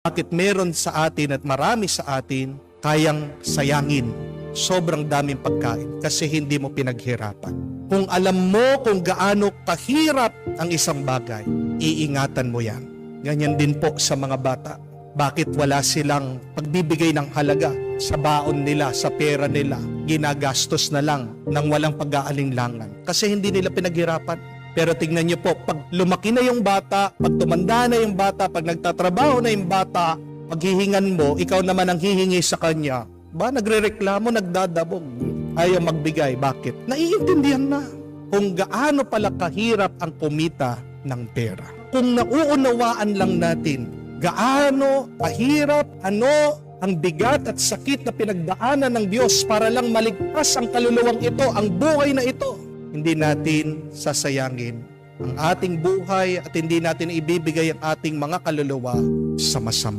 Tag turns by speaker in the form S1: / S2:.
S1: Bakit meron sa atin at marami sa atin kayang sayangin sobrang daming pagkain kasi hindi mo pinaghirapan. Kung alam mo kung gaano kahirap ang isang bagay, iingatan mo yan. Ganyan din po sa mga bata. Bakit wala silang pagbibigay ng halaga sa baon nila, sa pera nila? Ginagastos na lang nang walang pag-aalinlangan. Kasi hindi nila pinaghirapan. Pero tingnan niyo po, pag lumaki na yung bata, pag tumanda na yung bata, pag nagtatrabaho na yung bata, paghihingan mo, ikaw naman ang hihingi sa kanya. Ba, nagrereklamo, nagdadabog. Ayaw magbigay. Bakit? Naiintindihan na kung gaano pala kahirap ang kumita ng pera. Kung nauunawaan lang natin gaano kahirap, ang bigat at sakit na pinagdaanan ng Diyos para lang maligtas ang kaluluwang ito, ang buhay na ito, hindi natin sasayangin ang ating buhay at hindi natin ibibigay ang ating mga kaluluwa sa masama.